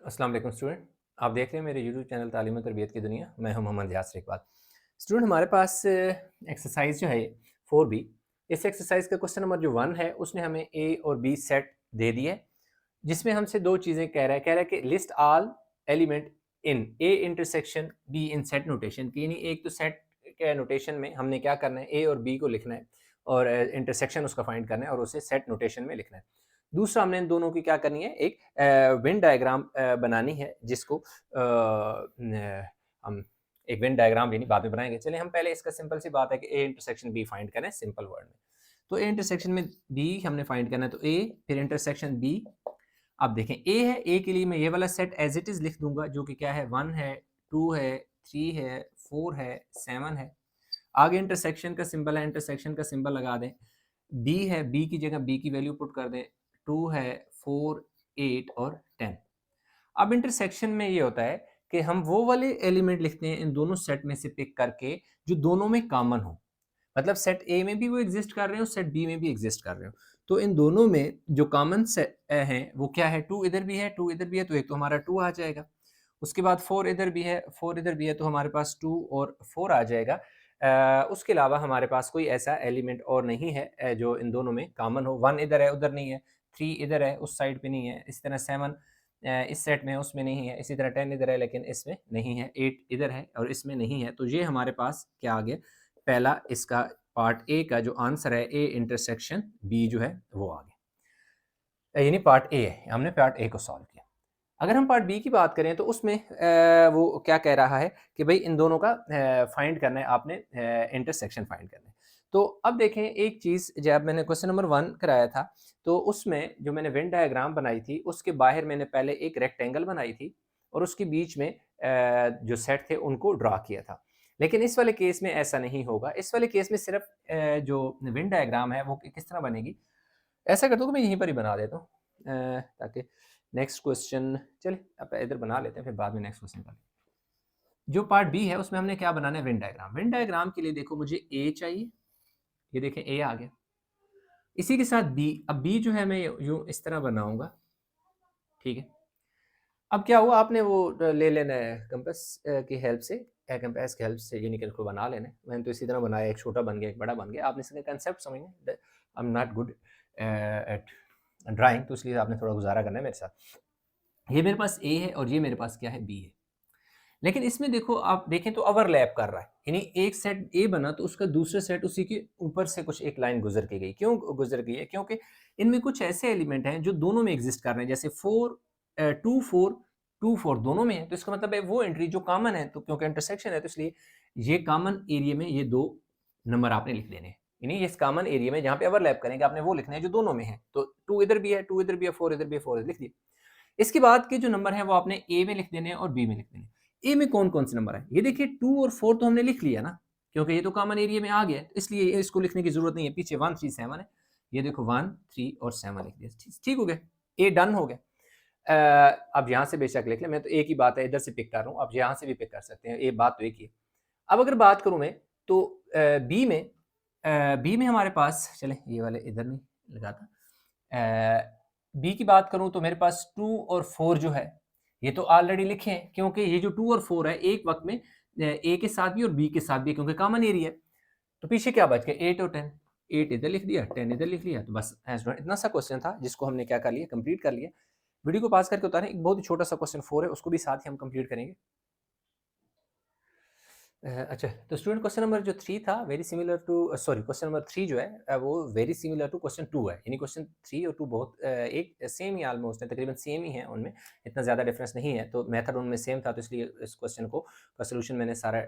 अस्सलाम वालेकुम स्टूडेंट। आप देख रहे हैं मेरे यूट्यूब चैनल तालीम और तरबियत की दुनिया। मैं हूं मोहम्मद यासर इकबाल। स्टूडेंट, हमारे पास एक्सरसाइज जो है 4B, इस एक्सरसाइज का क्वेश्चन नंबर जो 1 है उसने हमें ए और बी सेट दे दिया है, जिसमें हमसे दो चीज़ें कह रहा है कि list all element in A intersection be in set notation की। यानी एक तो सेट के नोटेशन में हमने क्या करना है, ए और बी को लिखना है और इंटरसेक्शन उसका फाइंड करना है और उसे सेट नोटेशन में लिखना है। दूसरा, हमने इन दोनों की क्या करनी है, एक वेन डायग्राम बनानी है, जिसको हम एक वेन डायग्राम यानी बाद में बनाएंगे। चलिए, हम पहले इसका सिंपल सी बात है कि ए इंटरसेक्शन बी फाइंड करें सिंपल वर्ड में। तो ए इंटरसेक्शन में बी हमने फाइंड करना है, तो ए फिर इंटरसेक्शन बी। अब देखें, ए है, ए के लिए मैं ये वाला सेट एज इट इज लिख दूंगा, जो कि क्या है, 1 है, 2 है, 3 है, 4 है, 7 है। आगे इंटरसेक्शन का सिंबल है, इंटरसेक्शन का सिंबल लगा दें। बी है, बी की जगह बी की वैल्यू पुट कर दें। 2 है, 4, 8 और 10। अब इंटरसेक्शन में ये होता है कि हम वो वाले एलिमेंट लिखते हैं इन दोनों सेट में से पिक करके जो दोनों में कॉमन हो। मतलब सेट ए में भी वो एग्जिस्ट कर रहे हो, सेट बी में भी एग्जिस्ट कर रहे हो। तो इन दोनों में जो कॉमन सेट हैं वो क्या है, 2 इधर भी है, 2 इधर भी है, तो एक तो हमारा 2 आ जाएगा। उसके बाद 4 इधर भी है, 4 इधर भी है, तो हमारे पास 2 और 4 आ जाएगा। उसके अलावा हमारे पास कोई ऐसा एलिमेंट और नहीं है जो इन दोनों में कॉमन हो। 1 इधर है, उधर नहीं है। 3 इधर है, उस साइड पे नहीं है। इस तरह 7 इस सेट में है, उसमें नहीं है। इसी तरह 10 इधर है लेकिन इसमें नहीं है। 8 इधर है और इसमें नहीं है। तो ये हमारे पास क्या आ गया, पहला इसका पार्ट ए का जो आंसर है, ए इंटरसेक्शन बी जो है वो आ गया। यानी पार्ट ए है, हमने पार्ट ए को सॉल्व किया। अगर हम पार्ट बी की बात करें तो उसमें वो क्या कह रहा है कि भाई इन दोनों का फाइंड करना है, आपने इंटरसेक्शन फाइंड करना है। तो अब देखें, एक चीज़, जब मैंने क्वेश्चन नंबर 1 कराया था तो उसमें जो मैंने वेन डायग्राम बनाई थी उसके बाहर मैंने पहले एक रेक्टेंगल बनाई थी और उसके बीच में जो सेट थे उनको ड्रा किया था। लेकिन इस वाले केस में ऐसा नहीं होगा। इस वाले केस में सिर्फ जो वेन डायग्राम है वो किस तरह बनेगी, ऐसा करता हूँ कि मैं यहीं पर ही बना देता हूँ ताकि नेक्स्ट क्वेश्चन, चले अब इधर बना लेते हैं फिर बाद में नेक्स्ट क्वेश्चन का। जो पार्ट बी है उसमें हमने क्या बनाना है, वेन डायग्राम। वेन डायग्राम के लिए देखो मुझे ए चाहिए, ये देखें ए आ गया। इसी के साथ बी, अब बी जो है मैं यूं इस तरह बनाऊंगा, ठीक है। अब क्या हुआ, आपने वो ले लेना है कंपास की हेल्प से, कंपास की हेल्प से ये निकल को बना लेना है। मैंने तो इसी तरह बनाया, एक छोटा बन गया, एक बड़ा बन गया। आपने इसका कंसेप्ट समझना, I am not good at drawing, तो इसलिए आपने थोड़ा गुजारा करना है मेरे साथ। ये मेरे पास ए है और ये मेरे पास क्या है, बी है। लेकिन इसमें देखो, आप देखें तो ओवरलैप कर रहा है, यानी एक सेट ए बना तो उसका दूसरा सेट उसी के ऊपर से कुछ एक लाइन गुजर के गई। क्यों गुजर गई है, क्योंकि इनमें कुछ ऐसे एलिमेंट हैं जो दोनों में एग्जिस्ट कर रहे हैं, जैसे 4 2 4 दोनों में है। तो इसका मतलब है वो एंट्री जो कॉमन है, तो क्योंकि इंटरसेक्शन है तो इसलिए ये कॉमन एरिया में ये दो नंबर आपने लिख देने हैं। यानी इस कॉमन एरिया में जहाँ पे ओवरलैप करेंगे आपने वो लिखना है जो दोनों में है। तो 2 इधर भी है, 2 इधर भी है, 4 इधर भी है, 4 लिख दिया। इसके बाद के जो नंबर हैं वो आपने ए में लिख देने हैं और बी में लिख देने हैं। ए में कौन-कौन से नंबर हैं? ये देखिए 2 और 4 तो हमने लिख लिया ना, क्योंकि ये तो कॉमन एरिया में आ गया है, इसलिए इसको लिखने की ज़रूरत नहीं है। पीछे 1 3 7 है। ये देखो 1 3 और 7 लिख दिया। ठीक हो गया, ए डन हो गया। अब यहाँ से बेशक लिख लें, मैं तो एक ही बात है इधर से पिक कर रहा हूँ, आप यहाँ से भी पिक कर सकते हैं, ये बात तो एक ही है। अब अगर बात करूँ मैं तो बी में हमारे पास, चलें ये वाले इधर नहीं लगाता। बी की बात करूं तो मेरे पास 2 और 4 जो है ये तो ऑलरेडी लिखे हैं, क्योंकि ये जो 2 और 4 है एक वक्त में ए के साथ भी और बी के साथ भी, क्योंकि कॉमन एरिया है। तो पीछे क्या बच गया, 8 और 10। 8 इधर लिख दिया, 10 इधर लिख लिया। तो बस इतना सा क्वेश्चन था जिसको हमने क्या कर लिया, कंप्लीट कर लिया। वीडियो को पास करके उतारें। एक बहुत ही छोटा सा क्वेश्चन 4 है, उसको भी साथ ही हम कंप्लीट करेंगे। अच्छा, तो स्टूडेंट क्वेश्चन नंबर जो 3 था very similar to, sorry question number 3 जो है वो वेरी सिमिलर टू क्वेश्चन 2 है। यानी क्वेश्चन 3 और 2 बहुत एक सेम ही ऑलमोस्ट है, तकरीबन सेम ही है, उनमें इतना ज़्यादा डिफरेंस नहीं है। तो मेथड उनमें सेम था, तो इसलिए इस क्वेश्चन को का सॉल्यूशन मैंने सारा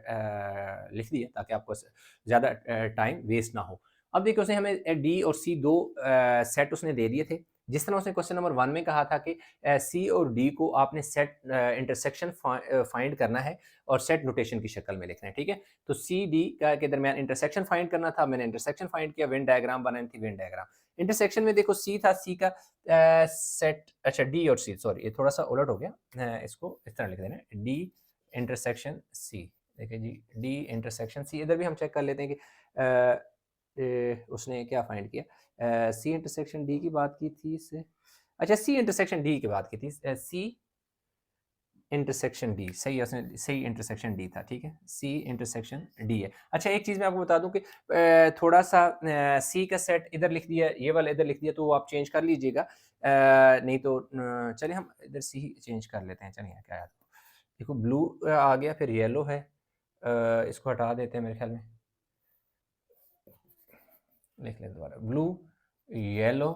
लिख दिया ताकि आपको ज़्यादा टाइम वेस्ट ना हो। अब देखिए, उसने हमें डी और सी दो सेट उसने दे दिए थे। जिस तरह उसने क्वेश्चन नंबर 1 में कहा था कि सी और डी को आपने सेट इंटरसेक्शन फाइंड करना है और सेट नोटेशन की शक्ल में लिखना है, ठीक है। तो सी डी का के दरमियान इंटरसेक्शन फाइंड करना था, मैंने इंटरसेक्शन फाइंड किया। वेन डायग्राम बनानी थी, वेन डायग्राम। इंटरसेक्शन में देखो सी था, सी का सेट, अच्छा डी और सी, सॉरी ये थोड़ा सा उलट हो गया, इसको इस तरह लिख देना, डी इंटरसेक्शन सी। देखिए जी, डी इंटरसेक्शन सी। इधर भी हम चेक कर लेते हैं कि उसने क्या फाइंड किया। सी इंटरसेक्शन डी की बात की थी इससे, अच्छा सी इंटरसेक्शन डी की बात की थी। सी इंटरसेक्शन डी, सही है, उसने सही इंटरसेक्शन डी था, ठीक है, सी इंटरसेक्शन डी है। अच्छा एक चीज़ मैं आपको बता दूं कि थोड़ा सा सी का सेट इधर लिख दिया, ये वाला इधर लिख दिया, तो वो आप चेंज कर लीजिएगा, नहीं तो चलिए हम इधर सी चेंज कर लेते हैं, चलिए क्या याद, देखो ब्लू आ गया, फिर येलो है, इसको हटा देते हैं मेरे ख्याल में, लिख लेते दोबारा, ब्लू येलो,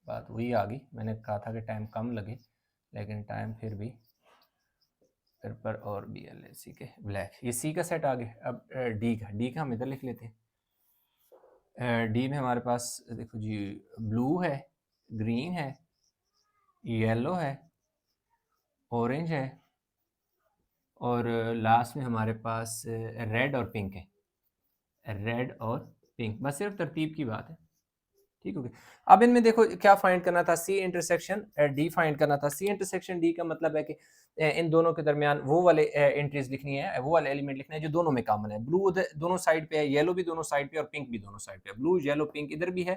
बात वही आ गई, मैंने कहा था कि टाइम कम लगे, लेकिन टाइम फिर भी पर्पल और बी एल ए सी के ब्लैक, ये सी का सेट आ गया। अब डी का हम इधर लिख लेते हैं। डी में हमारे पास देखो जी, ब्लू है, ग्रीन है, येलो है, ऑरेंज है, और लास्ट में हमारे पास रेड और पिंक है, रेड और पिंक, बस सिर्फ तरतीब की बात है, ठीक हो गया। अब इनमें देखो क्या फाइंड करना था, सी इंटरसेक्शन डी फाइंड करना था। सी इंटरसेक्शन डी का मतलब है कि इन दोनों के दरमियान वो वाले एंट्रीज लिखनी है, वो वाले एलिमेंट लिखना है जो दोनों में कॉमन है। ब्लू दोनों साइड पे है, येलो भी दोनों साइड पे और पिंक भी दोनों साइड पे है, ब्लू येलो पिंक इधर भी है,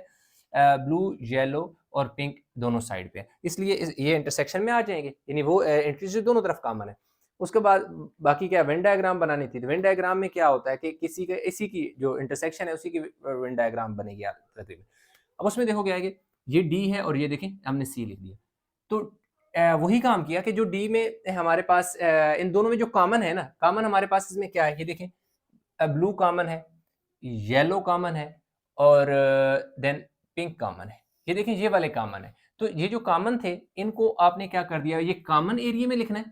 ब्लू येलो और पिंक दोनों साइड पे है, इसलिए ये इंटरसेक्शन में आ जाएंगे, यानी वो एंट्रीज जो दोनों तरफ कॉमन है। उसके बाद बाकी क्या वेन डायग्राम बनानी थी, तो वेन डायग्राम में क्या होता है कि किसी के इसी की जो इंटरसेक्शन है उसी की वेन डायग्राम बनेगी तकरीबन। अब उसमें देखो क्या है कि ये डी है और ये देखें हमने सी लिख दिया, तो वही काम किया कि जो डी में हमारे पास इन दोनों में जो कॉमन है ना, कॉमन हमारे पास इसमें क्या है, ये देखें, ब्लू कॉमन है, येलो कॉमन है, और देन पिंक कॉमन है, ये देखें ये वाले कॉमन है। तो ये जो कॉमन थे इनको आपने क्या कर दिया, ये कॉमन एरिया में लिखना है,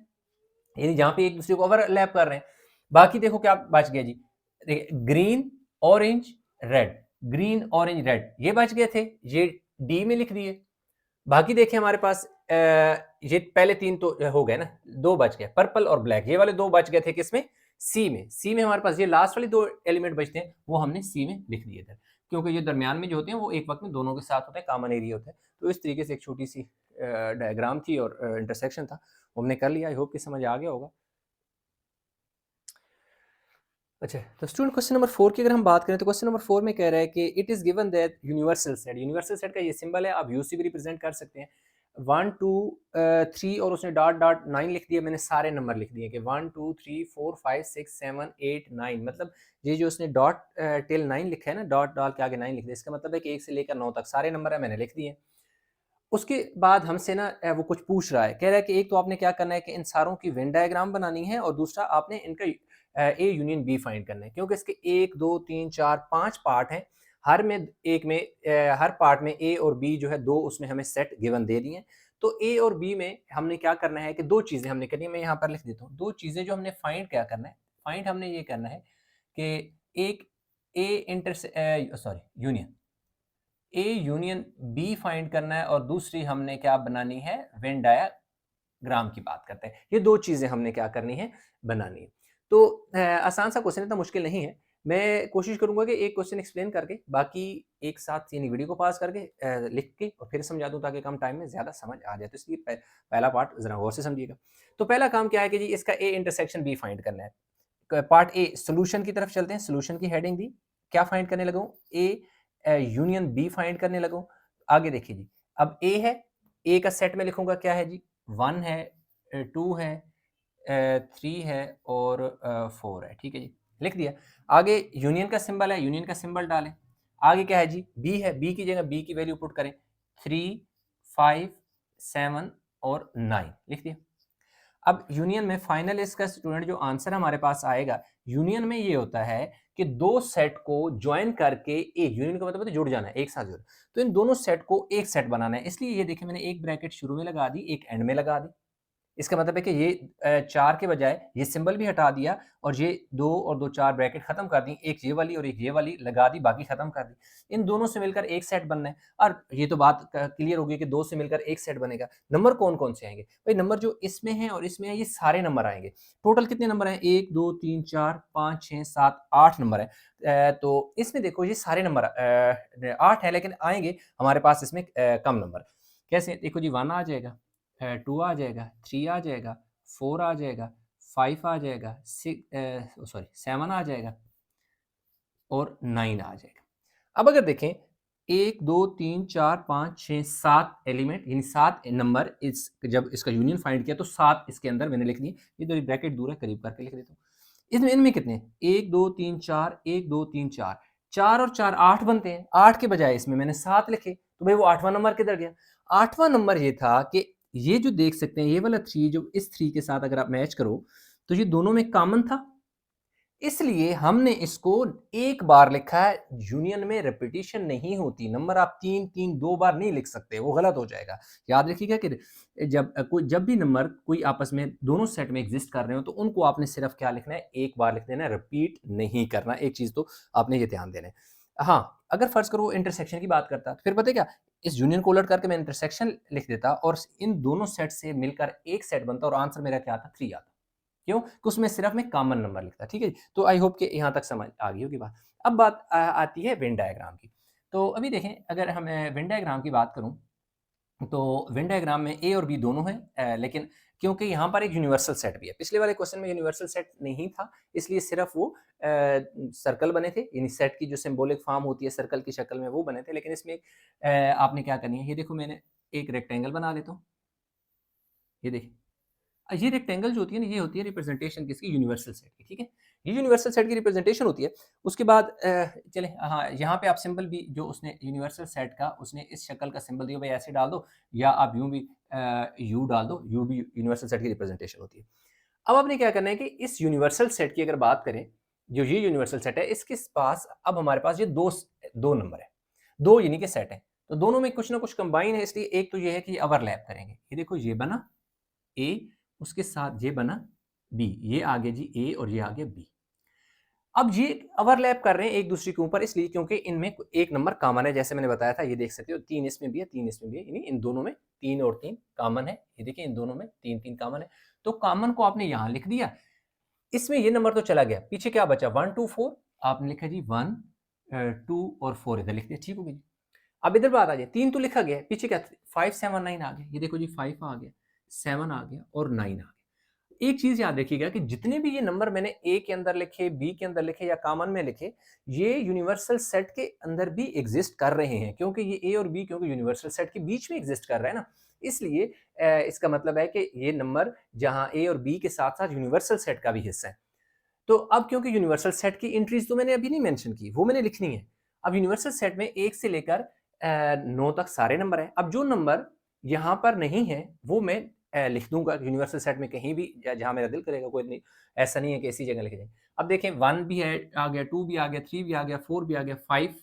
यानी जहां पे एक दूसरे को ओवरलैप कर रहे हैं। बाकी देखो क्या बच गया जी, green orange red, green orange red ये बच गए थे, ये डी में लिख दिए। बाकी देखें हमारे पास ये पहले तीन तो हो गए ना, दो बच गए पर्पल और ब्लैक, ये वाले दो बच गए थे किसमें, सी में। सी में हमारे पास ये लास्ट वाले दो एलिमेंट बचते हैं, वो हमने सी में लिख दिए थे, क्योंकि ये दरमियान में जो होते हैं वो एक वक्त में दोनों के साथ होते हैं, कॉमन एरिया होता है। तो इस तरीके से एक छोटी सी डायग्राम थी और इंटरसेक्शन था, हमने कर लिया। आई होप कि समझ आ गया होगा। अच्छा, तो स्टूडेंट क्वेश्चन नंबर 4 की अगर हम बात करें तो क्वेश्चन नंबर 4 में कह रहा है कि it is given that universal set, universal set का ये सिंबल है, आप यूसी भी रिप्रेजेंट कर सकते हैं, 1 2 3 और उसने डॉट डॉट 9 लिख दिया, मैंने सारे नंबर लिख दिए कि 1 2 3 4 5 6 7 8 9, मतलब ये जो उसने डॉट टिल 9 लिखा है ना, डॉट डाल के आगे 9 लिख दिया, इसका मतलब है कि 1 से लेकर 9 तक सारे नंबर है, मैंने लिख दिए। उसके बाद हमसे ना वो कुछ पूछ रहा है, कह रहा है कि एक तो आपने क्या करना है कि इन सारों की वेन डायग्राम बनानी है, और दूसरा आपने इनका ए यूनियन बी फाइंड करना है, क्योंकि इसके 1 2 3 4 5 पार्ट हैं, हर में एक में हर पार्ट में ए और बी जो है दो, उसमें हमें सेट गिवन दे दिए हैं। तो ए और बी में हमने क्या करना है कि दो चीज़ें हमने करनी है, मैं यहाँ पर लिख देता हूँ, दो चीज़ें जो हमने फाइंड क्या करना है, फाइंड हमने ये करना है कि एक A inter sorry union, A union B find करना है, और दूसरी हमने क्या बनानी है, वेन डायग्राम की बात करते हैं। ये दो चीजें हमने क्या करनी है, बनानी है। तो आसान सा क्वेश्चन, इतना मुश्किल नहीं है। मैं कोशिश करूंगा कि एक क्वेश्चन एक्सप्लेन करके बाकी एक साथ यानी वीडियो को पास करके लिख के और फिर समझा दूं, ताकि कम टाइम में ज्यादा समझ आ जाए। तो इसलिए पहला पार्ट जरा गौर से समझिएगा। तो पहला काम क्या है कि जी इसका ए इंटरसेक्शन बी फाइंड करना है। पार्ट ए सोल्यूशन की तरफ चलते हैं, सोल्यूशन की हेडिंग दी, क्या फाइंड करने लगा हूं, ए यूनियन बी फाइंड करने लगा। आगे देखिए जी, अब ए है, ए का सेट में लिखूंगा क्या है जी, 1 है, 2 है, 3 है और 4 है, ठीक है जी, लिख दिया। आगे यूनियन का सिंबल है, यूनियन का सिंबल डालें। आगे क्या है जी, बी है, बी की जगह बी की वैल्यू पुट करें, 3 5 7 और 9 लिख दिया। अब यूनियन में फाइनल इसका स्टूडेंट जो आंसर हमारे पास आएगा, यूनियन में ये होता है कि दो सेट को ज्वाइन करके एक, यूनियन का मतलब है जुड़ जाना है, एक साथ जुड़, तो इन दोनों सेट को एक सेट बनाना है। इसलिए ये देखिए मैंने एक ब्रैकेट शुरू में लगा दी, एक एंड में लगा दी। इसका मतलब है कि ये 4 के बजाय ये सिंबल भी हटा दिया, और ये 2 और 2 4 ब्रैकेट खत्म कर दी, एक ये वाली और एक ये वाली लगा दी, बाकी खत्म कर दी। इन दोनों से मिलकर एक सेट बनना है, और ये तो बात क्लियर हो गई कि दो से मिलकर एक सेट बनेगा। नंबर कौन-कौन से आएंगे? भाई नंबर जो इसमें है और इसमें है, ये सारे नंबर आएंगे। टोटल कितने नंबर हैं? 1 2 3 4 5 6 7 8 नंबर है। तो इसमें देखो ये सारे नंबर 8 है, लेकिन आएंगे हमारे पास इसमें कम नंबर। कैसे? देखो जी 1 आ जाएगा, 2 आ जाएगा, 3 आ जाएगा, 4 आ जाएगा, 5 आ जाएगा, 7 आ जाएगा और 9 आ जाएगा। अब अगर देखें 1 2 3 4 5 6 7 एलिमेंट यानी 7 नंबर इस जब इसका यूनियन फाइंड किया तो 7 इसके अंदर मैंने लिख दिए। ये तो ब्रैकेट दूर है, करीब करके लिख देता हूँ। इसमें इनमें कितने हैं? 1 2 3 4 1 2 3 4 4 और 4 8 बनते हैं। 8 के बजाय इसमें मैंने 7 लिखे, तो भाई वो 8वां नंबर किधर गया? 8वां नंबर ये था कि ये जो देख सकते हैं ये वाला 3 जो इस 3 के साथ अगर आप मैच करो तो ये दोनों में कॉमन था, इसलिए हमने इसको एक बार लिखा है। यूनियन में रिपीटिशन नहीं होती, नंबर आप 3 3 2 बार नहीं लिख सकते, वो गलत हो जाएगा। याद रखिएगा कि जब भी नंबर कोई आपस में दोनों सेट में एग्जिस्ट कर रहे हो तो उनको आपने सिर्फ क्या लिखना है, एक बार लिख देना है, रिपीट नहीं करना। एक चीज तो आपने ये ध्यान देना है। हाँ, अगर फर्ज करो वो इंटरसेक्शन की बात करता तो फिर पता है क्या, इस यूनियन को उलट करके मैं इंटरसेक्शन लिख देता और इन दोनों सेट से मिलकर एक सेट बनता और आंसर मेरा क्या आता, 3 आता। क्यों? कि उसमें सिर्फ मैं कॉमन नंबर लिखता। ठीक है जी? तो आई होप कि यहाँ तक समझ आ गई होगी बात। अब बात आती है वेन डायग्राम की। तो अभी देखें, अगर हम वेन डायग्राम की बात करूँ तो वेन डायग्राम में ए और बी दोनों हैं, लेकिन क्योंकि यहाँ पर एक यूनिवर्सल सेट भी है। पिछले वाले क्वेश्चन में यूनिवर्सल सेट नहीं था, इसलिए सिर्फ वो सर्कल बने थे, यानी सेट की जो सिंबॉलिक फॉर्म होती है सर्कल की शक्ल में वो बने थे। लेकिन इसमें आपने क्या करनी है, ये देखो मैंने एक रेक्टेंगल बना लेता हूँ। ये देखिए, ये रेक्टेंगल जो होती है ना, ये होती है रिप्रेजेंटेशन किसकी, यूनिवर्सल सेट की। ठीक है, ये यूनिवर्सल सेट की रिप्रेजेंटेशन होती है। उसके बाद चले, हाँ, यहाँ पे आप सिंबल भी जो उसने यूनिवर्सल सेट का उसने इस शक्ल का सिंबल दिया, भाई ऐसे डाल दो, या आप यूं भी यू डाल दो, यू भी यूनिवर्सल सेट की रिप्रेजेंटेशन होती है। अब आपने क्या करना है कि इस यूनिवर्सल सेट की अगर बात करें, जो ये यूनिवर्सल सेट है इसके पास अब हमारे पास ये दो नंबर है, दो यानी कि सेट है, तो दोनों में कुछ ना कुछ कंबाइन है। इसलिए एक तो ये है कि ओवरलैप करेंगे। ये देखो, ये बना ए, उसके साथ ये बना बी, ये आ गया जी ए और ये आ गया बी। अब ये ओवरलैप कर रहे हैं एक दूसरे के ऊपर, इसलिए क्योंकि इनमें एक नंबर कॉमन है। जैसे मैंने बताया था, ये देख सकते हो 3 इसमें भी है, 3 इसमें भी है, यानी इन दोनों में 3 और 3 कॉमन है। ये देखिए, इन दोनों में 3 3 कॉमन है, तो कॉमन को आपने यहां लिख दिया। इसमें ये नंबर तो चला गया, पीछे क्या बचा, 1 2 4, आपने लिखा जी 1 2 और 4 इधर लिख दिया। ठीक हो गई जी। अब इधर बात आ जाए, 3 तो लिखा गया, पीछे क्या 5 7 9 आ गया। ये देखो जी, 5 आ गया, 7 आ गया और 9 आ गया। एक चीज याद रखिएगा कि जितने भी ये नंबर मैंने ए के अंदर लिखे, बी के अंदर लिखे या कॉमन में लिखे, ये यूनिवर्सल सेट के अंदर भी एग्जिस्ट कर रहे हैं, क्योंकि ये ए और बी क्योंकि यूनिवर्सल सेट के बीच में एग्जिस्ट कर रहा है ना, इसलिए इसका मतलब है कि ये नंबर जहां ए और बी के साथ साथ यूनिवर्सल सेट का भी हिस्सा है। तो अब क्योंकि यूनिवर्सल सेट की एंट्रीज तो मैंने अभी नहीं मेंशन की, वो मैंने लिखनी है। अब यूनिवर्सल सेट में 1 से लेकर 9 तक सारे नंबर हैं। अब जो नंबर यहाँ पर नहीं है वो मैं लिख दूंगा यूनिवर्सल सेट में कहीं भी जहाँ मेरा दिल करेगा, कोई नहीं, ऐसा नहीं है कि ऐसी जगह लिख जाए। अब देखें, 1 भी है, आ गया, 2 भी आ गया, 3 भी आ गया, 4 भी आ गया, 5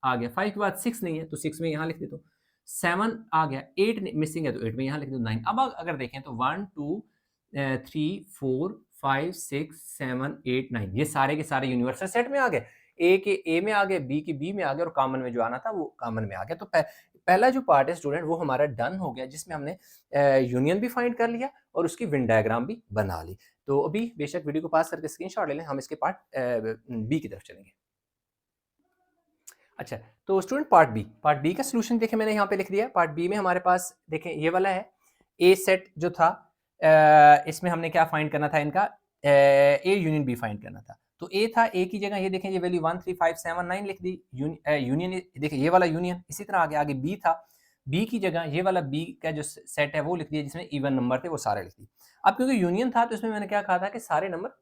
आ गया, 5 के बाद 6 नहीं है तो 6 में यहाँ लिख देता हूँ, 7 आ गया, 8 मिसिंग है तो 8 में यहाँ लिख दो, 9। अब अगर देखें तो 1 2 3 4 5 6 7 8 9 ये सारे के सारे यूनिवर्सल सेट में आ गए। ए के ए में आ गए, बी के बी में आ गए और कॉमन में जो आना था वो कॉमन में आ गया। तो पहला जो पार्ट है स्टूडेंट वो हमारा डन हो गया, जिसमें हमने यूनियन भी फाइंड कर लिया और उसकी वेन डायग्राम भी बना ली। तो अभी बेशक वीडियो को पास करके स्क्रीनशॉट ले लें, हम इसके पार्ट बी की तरफ चलेंगे। अच्छा, तो स्टूडेंट पार्ट बी का सोल्यूशन देखें मैंने यहाँ पे लिख दिया। पार्ट बी में हमारे पास देखें ये वाला है, ए सेट जो था, इसमें हमने क्या फाइंड करना था, इनका ए यूनियन बी फाइंड करना था। तो ए था, ए की जगह ये देखें, ये वैल्यू 1 3 5 7 9 लिख दी। यूनियन देखें, ये वाला यूनियन इसी तरह आगे बी था, बी की जगह ये वाला बी का जो सेट है वो लिख दिया, जिसमें इवन नंबर थे वो सारे लिख दिए। अब क्योंकि यूनियन था तो इसमें मैंने क्या कहा था कि सारे नंबर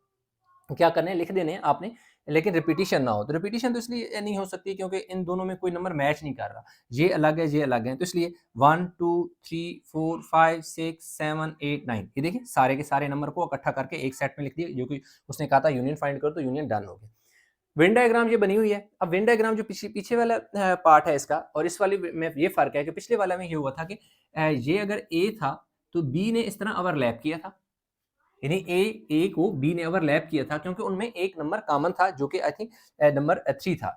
क्या करने हैं, लिख देने हैं आपने, लेकिन रिपीटिशन ना हो। तो रिपीटिशन तो इसलिए नहीं हो सकती क्योंकि इन दोनों में कोई नंबर मैच नहीं कर रहा, ये अलग है ये अलग है, तो इसलिए 1 2 3 4 5 6 7 8 9 ये देखिए सारे के सारे नंबर को इकट्ठा करके एक सेट में लिख दिया, जो कि उसने कहा था यूनियन फाइंड करो, तो यूनियन डन हो गया। वेन डायग्राम ये बनी हुई है। अब वेन डायग्राम जो पीछे वाला पार्ट है इसका और इस वाले में ये फर्क है कि पिछले वाला में ये हुआ था कि ये अगर ए था तो बी ने इस तरह ओवरलैप किया था, यानी ए को बी ने ओवरलैप किया था, क्योंकि उनमें एक नंबर कॉमन था जो कि आई थिंक नंबर 3 था,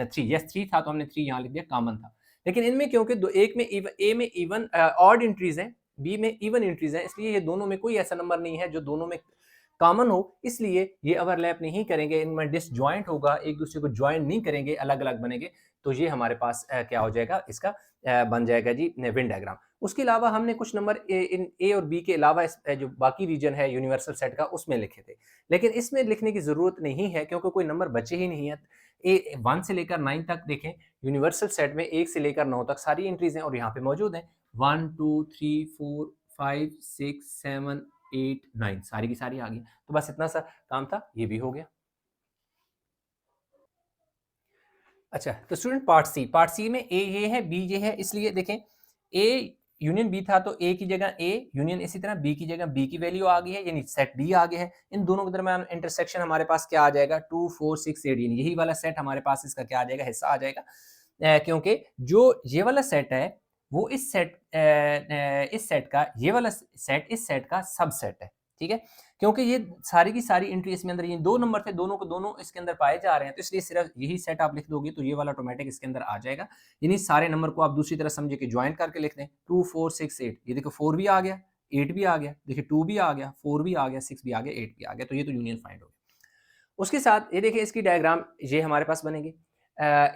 3 था, तो हमने 3 यहाँ लिख दिया, कॉमन था। लेकिन इनमें क्योंकि एक में ए में इवन ऑड एंट्रीज हैं, बी में इवन एंट्रीज हैं, इसलिए ये दोनों में कोई ऐसा नंबर नहीं है जो दोनों में कॉमन हो, इसलिए ये ओवरलैप नहीं करेंगे, इनमें डिसजॉइंट होगा, एक दूसरे को ज्वाइन नहीं करेंगे, अलग अलग बनेंगे। तो ये हमारे पास क्या हो जाएगा, इसका बन जाएगा जी वेन डायग्राम। उसके अलावा हमने कुछ नंबर इन ए और बी के अलावा जो बाकी रीजन है यूनिवर्सल सेट का उसमें लिखे थे, लेकिन इसमें लिखने की जरूरत नहीं है क्योंकि कोई नंबर बचे ही नहीं है। ए 1 से लेकर 9 तक देखें यूनिवर्सल सेट में 1 से लेकर 9 तक सारी एंट्रीज हैं और यहाँ पे मौजूद हैं 1 2 3 4 5 6 7 8 9 सारी की सारी आ गई। तो बस इतना सा काम था, ये भी हो गया। अच्छा, तो स्टूडेंट पार्ट सी में ए ये है, बी ये है, इसलिए देखें ए यूनियन बी था तो ए की जगह ए यूनियन, इसी तरह बी की जगह बी की वैल्यू आ गई है, यानी सेट बी आ गया है। इन दोनों के दरमियान इंटरसेक्शन हमारे पास क्या आ जाएगा 2 4 6 8, यानी यही वाला सेट हमारे पास इसका क्या आ जाएगा, हिस्सा आ जाएगा। क्योंकि जो ये वाला सेट है वो इस सेट का, ये वाला सेट इस सेट का सबसेट है, ठीक है। क्योंकि ये सारी की सारी एंट्री इसमें अंदर, ये 2 नंबर थे, दोनों को दोनों इसके अंदर पाए जा रहे हैं, तो इसलिए सिर्फ यही सेट आप लिख दोगे तो ये वाला ऑटोमेटिक इसके अंदर आ जाएगा। यानी सारे नंबर को आप दूसरी तरह समझे कि ज्वाइन करके लिख दें 2 4 6 8, ये देखो 4 भी आ गया, 8 भी आ गया, देखिए 2 भी आ गया, 4 भी आ गया, 6 भी आ गया, 8 भी आ गया, तो ये तो यूनियन फाइंड हो गया। उसके साथ ये देखिए इसकी डायग्राम ये हमारे पास बनेगी।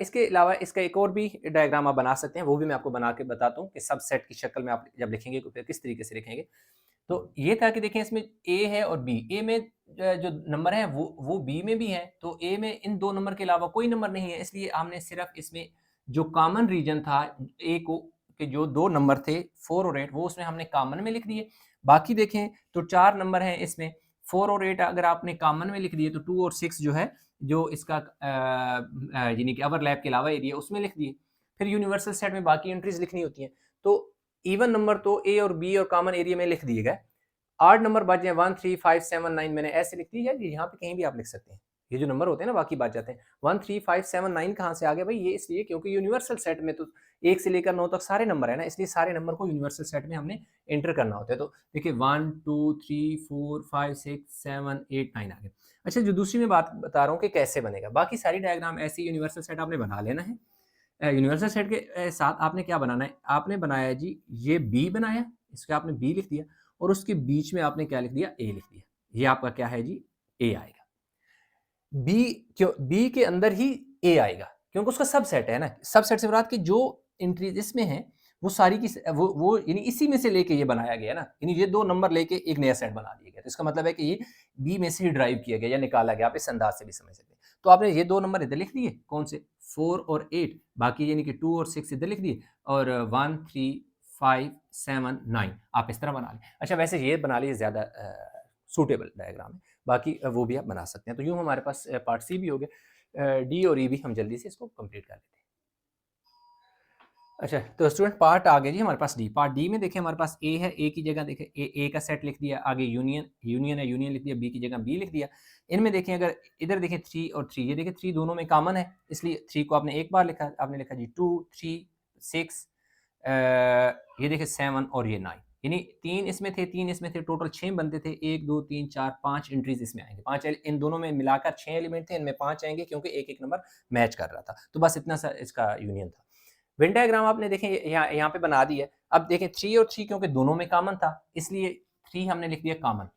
इसके अलावा इसका एक और भी डायग्राम आप बना सकते हैं, वो भी मैं आपको बना के बताता हूँ कि सबसेट की शक्ल में आप जब लिखेंगे तो फिर किस तरीके से लिखेंगे। तो ये था कि देखें इसमें ए है और बी, ए में जो नंबर है वो बी में भी है, तो ए में इन 2 नंबर के अलावा कोई नंबर नहीं है, इसलिए हमने सिर्फ इसमें जो कॉमन रीजन था ए को के जो 2 नंबर थे 4 और 8 वो उसमें हमने कॉमन में लिख दिए। बाकी देखें तो 4 नंबर हैं इसमें, 4 और 8 अगर आपने कॉमन में लिख दिए तो 2 और 6 जो है जो इसका यानी कि ओवरलैप के अलावा एरिया उसमें लिख दिए। फिर यूनिवर्सल सेट में बाकी एंट्रीज लिखनी होती हैं, तो इवन नंबर तो ए और बी और कॉमन एरिया में लिख दिए गए। 8 नंबर बच जाए 1 3 5 7 9, मैंने ऐसे लिख दिया, यहाँ पे कहीं भी आप लिख सकते हैं। ये जो नंबर होते हैं ना बाकी बच जाते हैं। 1 3 5 7 9 कहाँ से आ गया भाई, ये इसलिए क्योंकि यूनिवर्सल सेट में तो 1 से लेकर 9 तक सारे नंबर है ना, इसलिए सारे नंबर को यूनिवर्सल सेट में हमने एंटर करना होता है। तो देखिए 1 2 3 4 5 6 7 8 9 आ गया। अच्छा, जो दूसरी मैं बात बता रहा हूँ कि कैसे बनेगा, बाकी सारी डायग्राम ऐसे यूनिवर्सल सेट आपने बना लेना है। यूनिवर्सल सेट के साथ आपने क्या बनाना है, आपने बनाया जी ये बी बनाया, इसके आपने बी लिख दिया और उसके बीच में आपने क्या लिख दिया, ए लिख दिया। ये आपका क्या है जी, ए आएगा। बी क्यों, बी के अंदर ही ए आएगा क्योंकि उसका सबसेट है ना। सबसेट से मुराद कि जो एंट्रीज इसमें है वो सारी की वो यानी इसी में से लेके ये बनाया गया ना, यानी ये 2 नंबर लेके एक नया सेट बना दिया गया। तो इसका मतलब है कि ये बी में से ही ड्राइव किया गया या निकाला गया, आप इस अंदाज से भी समझ सकते हैं। तो आपने ये 2 नंबर इधर लिख दिए, कौन से 4 और 8, बाकी यानी कि 2 और 6 इधर लिख दिए और 1 3 5 7 9 आप इस तरह बना लें। अच्छा, वैसे ये बना लीजिए ज़्यादा सूटेबल डायग्राम है, बाकी वो भी आप बना सकते हैं। तो यूँ हमारे पास पार्ट सी भी हो गया, डी और ई भी हम जल्दी से इसको कंप्लीट कर लेते हैं। अच्छा, तो स्टूडेंट पार्ट आ गया जी हमारे पास डी। पार्ट डी में देखें हमारे पास ए है, ए की जगह देखें ए का सेट लिख दिया, आगे यूनियन है, यूनियन लिख दिया, बी की जगह बी लिख दिया। इनमें देखें अगर इधर देखें 3 और 3, ये देखें 3 दोनों में कॉमन है, इसलिए 3 को आपने एक बार लिखा, आपने लिखा जी 2 3 6, ये देखें 7 और ये 9, यानी 3 इसमें थे, 3 इसमें थे, टोटल 6 बनते थे। 1 2 3 4 5 एंट्रीज इसमें आएंगे, 5 इन दोनों में मिलाकर 6 एलिमेंट थे, इनमें 5 आएंगे क्योंकि एक एक नंबर मैच कर रहा था। तो बस इतना सा इसका यूनियन था। वेन डायग्राम आपने देखें यहाँ पे बना दी है। अब देखें 3 और 3 क्योंकि दोनों में कॉमन था इसलिए 3 हमने लिख दिया कॉमन।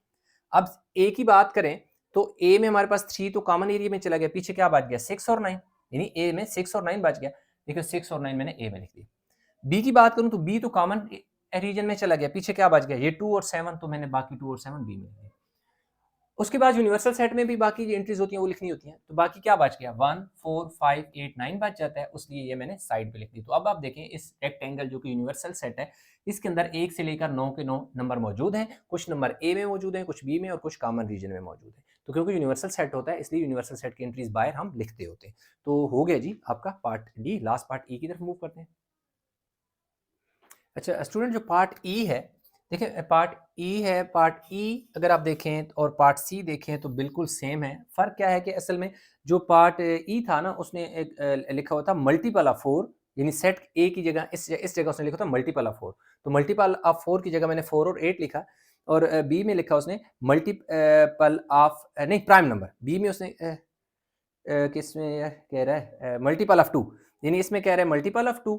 अब ए की बात करें तो ए में हमारे पास 3 तो कॉमन एरिया में चला गया, पीछे क्या बच गया 6 और 9, यानी ए में 6 और 9 बच गया। देखिए 6 और 9 मैंने ए में लिख दिया। बी की बात करूं तो बी तो कॉमन रीजन में चला गया, पीछे क्या बच गया ये 2 और 7, तो मैंने बाकी 2 और 7 बी में लिख दिया। उसके बाद यूनिवर्सल सेट में भी बाकी जो एंट्रीज होती हैं वो लिखनी होती हैं, तो बाकी क्या बच गया 1 4 5 8 9 बच जाता है, इसलिए ये मैंने साइड पे लिख दी। तो अब आप देखें इस रेक्टेंगल जो कि यूनिवर्सल सेट है, इसके अंदर 1 से लेकर 9 के 9 नंबर मौजूद हैं, कुछ नंबर ए में मौजूद हैं, कुछ बी में और कुछ कॉमन रीजन में मौजूद है। तो क्योंकि यूनिवर्सल सेट होता है इसलिए यूनिवर्सल सेट की एंट्रीज बाहर हम लिखते होते हैं। तो हो गया जी आपका पार्ट डी। लास्ट पार्ट ई की तरफ मूव करते हैं। अच्छा स्टूडेंट, जो पार्ट ई है, देखिए पार्ट ई है, पार्ट ई अगर आप देखें और पार्ट सी देखें तो बिल्कुल सेम है। फ़र्क क्या है कि असल में जो पार्ट ई था ना उसने एक लिखा हुआ था मल्टीपल ऑफ 4, यानी सेट ए की जगह इस जगह उसने लिखा था मल्टीपल ऑफ 4, तो मल्टीपल ऑफ 4 की जगह मैंने 4 और 8 लिखा। और बी में लिखा उसने मल्टीपल ऑफ नहीं प्राइम नंबर, बी में उसने किस में कह रहा है मल्टीपल ऑफ 2, यानी इसमें कह रहा है मल्टीपल ऑफ 2।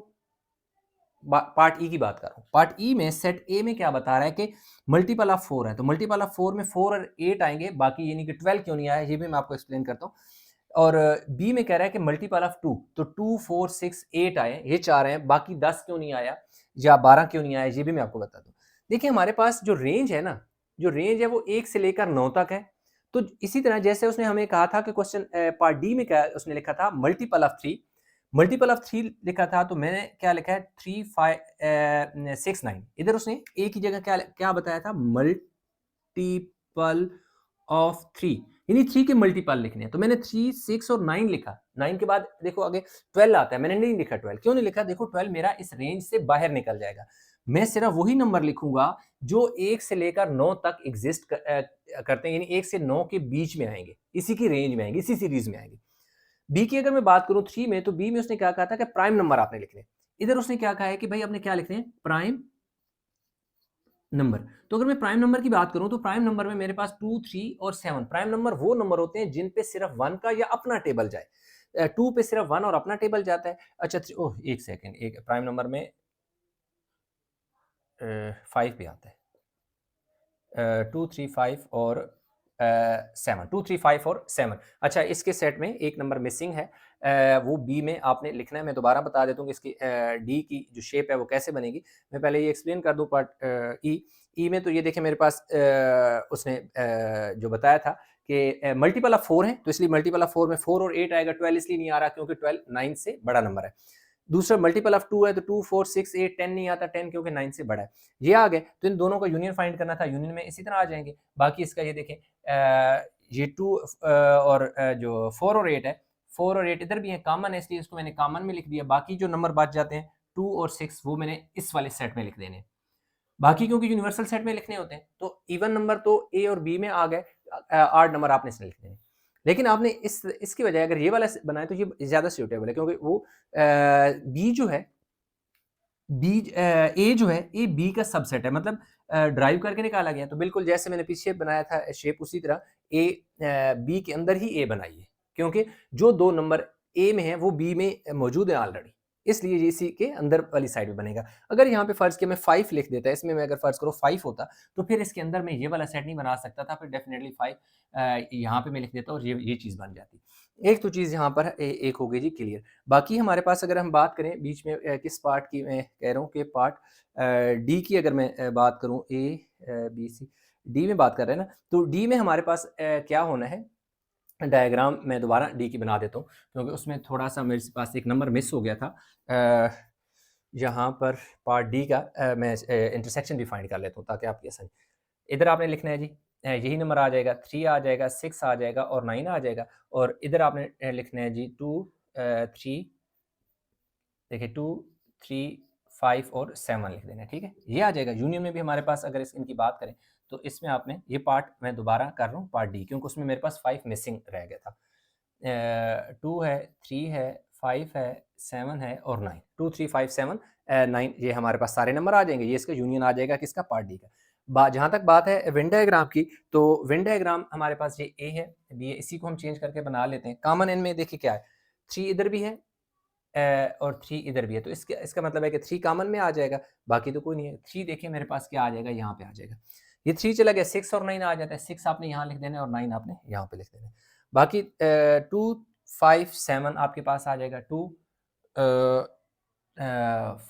पार्ट ई की बात कर रहा हूँ। पार्ट ई में सेट ए में क्या बता रहा है कि मल्टीपल ऑफ 4 है, तो मल्टीपल ऑफ 4 में 4 और 8 आएंगे, बाकी यानी कि 12 क्यों नहीं आया ये भी मैं आपको एक्सप्लेन करता हूँ। और बी में कह रहा है कि मल्टीपल ऑफ 2, तो 2 4 6 8 आए, ये 4 हैं, बाकी 10 क्यों नहीं आया या 12 क्यों नहीं आया ये भी मैं आपको बता दूँ। देखिए हमारे पास जो रेंज है ना, जो रेंज है वो 1 से लेकर 9 तक है। तो इसी तरह जैसे उसने हमें कहा था कि क्वेश्चन पार्ट डी में क्या उसने लिखा था मल्टीपल ऑफ 3, मल्टीपल ऑफ 3 लिखा था तो मैंने क्या लिखा है 3 5 6 9। इधर उसने ए की जगह क्या क्या बताया था, मल्टीपल ऑफ 3, यानी 3 के मल्टीपल लिखने हैं। तो मैंने 3 6 और 9 लिखा। 9 के बाद देखो आगे 12 आता है, मैंने नहीं लिखा 12। क्यों नहीं लिखा? देखो 12 मेरा इस रेंज से बाहर निकल जाएगा। मैं सिर्फ वही नंबर लिखूंगा जो 1 से लेकर 9 तक एग्जिस्ट करते हैं, यानी 1 से 9 के बीच में आएंगे, इसी की रेंज में आएंगे, इसी सीरीज में आएंगे। बी की अगर मैं बात करूं 3 में, तो बी में उसने क्या कहा था कि प्राइम नंबर आपने लिखने। इधर उसने क्या कहा है कि भाई आपने क्या लिखने हैं, प्राइम नंबर। तो अगर मैं प्राइम नंबर की बात करूं तो प्राइम नंबर में मेरे पास 2 3 और 7 प्राइम नंबर वो नंबर होते हैं जिन पे सिर्फ 1 का या अपना टेबल जाए। 2 पे सिर्फ 1 और अपना टेबल जाता है। अच्छा ओह एक सेकंड, एक प्राइम नंबर में 5 भी आता है। 2 3 5 और 7, 2 3 5 और 7। अच्छा इसके सेट में एक नंबर मिसिंग है, वो बी में आपने लिखना है। मैं दोबारा बता देता हूँ कि इसकी डी की जो शेप है वो कैसे बनेगी। मैं पहले ये एक्सप्लेन कर दूँ पार्ट ई में। तो ये देखिए मेरे पास उसने जो बताया था कि मल्टीपल ऑफ 4 है, तो इसलिए मल्टीपल ऑफ 4 में 4 और 8 आएगा। 12 इसलिए नहीं आ रहा क्योंकि 12 9 से बड़ा नंबर है। दूसरा मल्टीपल ऑफ 2 है तो 2 4 6 8 10 नहीं आता, 10 क्योंकि 9 से बड़ा है। ये आ गए, तो इन दोनों का यूनियन फाइंड करना था, यूनियन में इसी तरह आ जाएंगे। बाकी इसका ये देखें ये 2 और जो 4 और 8 है, 4 और 8 इधर भी है, कॉमन है इसलिए इसको मैंने कॉमन में लिख दिया। बाकी जो नंबर बच जाते हैं 2 और 6 वो मैंने इस वाले सेट में लिख देने हैं। बाकी क्योंकि यूनिवर्सल सेट में लिखने होते हैं तो इवन नंबर तो ए और बी में आ गए, आड नंबर आपने इसमें लिख देने। लेकिन आपने इसकी बजाय अगर ये वाला बनाए तो ये ज्यादा सूटेबल है, क्योंकि वो बी जो है बी ए जो है ए बी का सबसेट है, मतलब ड्राइव करके निकाला गया। तो बिल्कुल जैसे मैंने पीछे बनाया था शेप उसी तरह ए बी के अंदर ही ए बनाइए, क्योंकि जो दो नंबर ए में है वो बी में मौजूद है ऑलरेडी, इसलिए ये इसी के अंदर वाली साइड में बनेगा। अगर यहाँ पे फर्ज किया मैं 5 लिख देता, इसमें मैं अगर फर्ज करो 5 होता तो फिर इसके अंदर मैं ये वाला सेट नहीं बना सकता था, फिर डेफिनेटली 5 यहाँ पे मैं लिख देता और ये चीज़ बन जाती। एक तो चीज़ यहाँ पर एक हो गई जी क्लियर। बाकी हमारे पास अगर हम बात करें बीच में किस पार्ट की, मैं कह रहा हूँ कि पार्ट डी की अगर मैं बात करूँ, ए बी सी डी में बात कर रहे हैं ना, तो डी में हमारे पास क्या होना है, डायग्राम मैं दोबारा डी की बना देता हूँ क्योंकि उसमें थोड़ा सा मेरे पास एक नंबर मिस हो गया था। यहाँ पर पार्ट डी का मैं इंटरसेक्शन भी फाइंड कर लेता हूँ ताकि आपकी आसानी। इधर आपने लिखना है जी यही नंबर आ जाएगा, 3 आ जाएगा, 6 आ जाएगा और 9 आ जाएगा। और इधर आपने लिखना है जी 2 3, देखिए 2 3 5 और 7 लिख देना है, ठीक है। ये आ जाएगा। यूनियन में भी हमारे पास अगर इनकी बात करें तो इसमें आपने ये पार्ट मैं दोबारा कर रहा हूँ पार्ट डी, क्योंकि उसमें मेरे पास 5 मिसिंग रह गया था। 2 है, 3 है, 5 है, 7 है और 9, 2 3 5 7 9 ये हमारे पास सारे नंबर आ जाएंगे। ये इसका यूनियन आ जाएगा किसका, पार्ट डी का। जहाँ तक बात है वेन डायग्राम की, तो वेन डायग्राम हमारे पास ये ए है, बी है, इसी को हम चेंज करके बना लेते हैं। कॉमन इनमें देखिए क्या है, 3 इधर भी है और 3 इधर भी है, तो इसका मतलब है कि 3 कॉमन में आ जाएगा, बाकी तो कोई नहीं है। 3 देखिए मेरे पास क्या आ जाएगा, यहाँ पे आ जाएगा। ये 3 चला गया, 6 और 9 आ जाता है। 6 आपने यहाँ लिख देना है और 9 आपने यहाँ पे लिख देना है। बाकी 2 5 7 आपके पास आ जाएगा। 2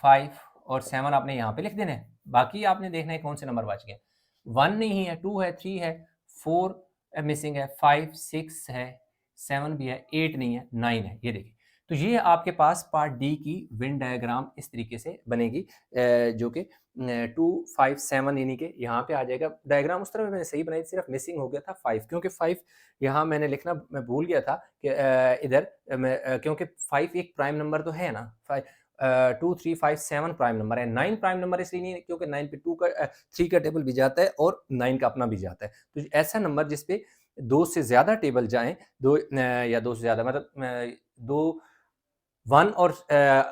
5 और 7 आपने यहाँ पे लिख देने हैं। बाकी आपने देखना है कौन से नंबर बच गए। 1 नहीं है, 2 है, 3 है, 4 मिसिंग है, 5 6 है, 7 भी है, 8 नहीं है, 9 है। ये देखिए, तो ये आपके पास पार्ट डी की वेन डायग्राम इस तरीके से बनेगी, जो कि 2 5 7 यानी कि यहाँ पे आ जाएगा। डायग्राम उस तरह मैंने सही बनाई, सिर्फ मिसिंग हो गया था 5, क्योंकि 5 यहाँ मैंने लिखना मैं भूल गया था कि इधर क्योंकि 5 एक प्राइम नंबर तो है ना, 2 3 5 7 प्राइम नंबर है। 9 प्राइम नंबर इसलिए नहीं है क्योंकि 9 पे 3 का टेबल भी जाता है और 9 का अपना भी जाता है। तो ऐसा नंबर जिसपे 2 से ज्यादा टेबल जाएं, या 2 से ज्यादा मतलब 2 1 और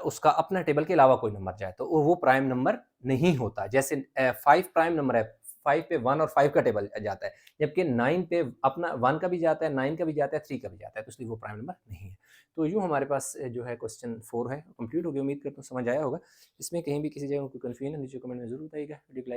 उसका अपना टेबल के अलावा कोई नंबर जाए तो वो प्राइम नंबर नहीं होता। जैसे 5 प्राइम नंबर है, 5 पे 1 और 5 का टेबल जाता है, जबकि 9 पे अपना 1 का भी जाता है, 9 का भी जाता है, 3 का भी जाता है, तो इसलिए वो प्राइम नंबर नहीं है। तो यूँ हमारे पास जो है क्वेश्चन 4 है कंप्लीट हो गया। उम्मीद करता हूँ समझ आया होगा। इसमें कहीं भी किसी जगह कोई कन्फ्यूजन है नीचे कमेंट में जरूर बताइएगा। वीडियो को लाइक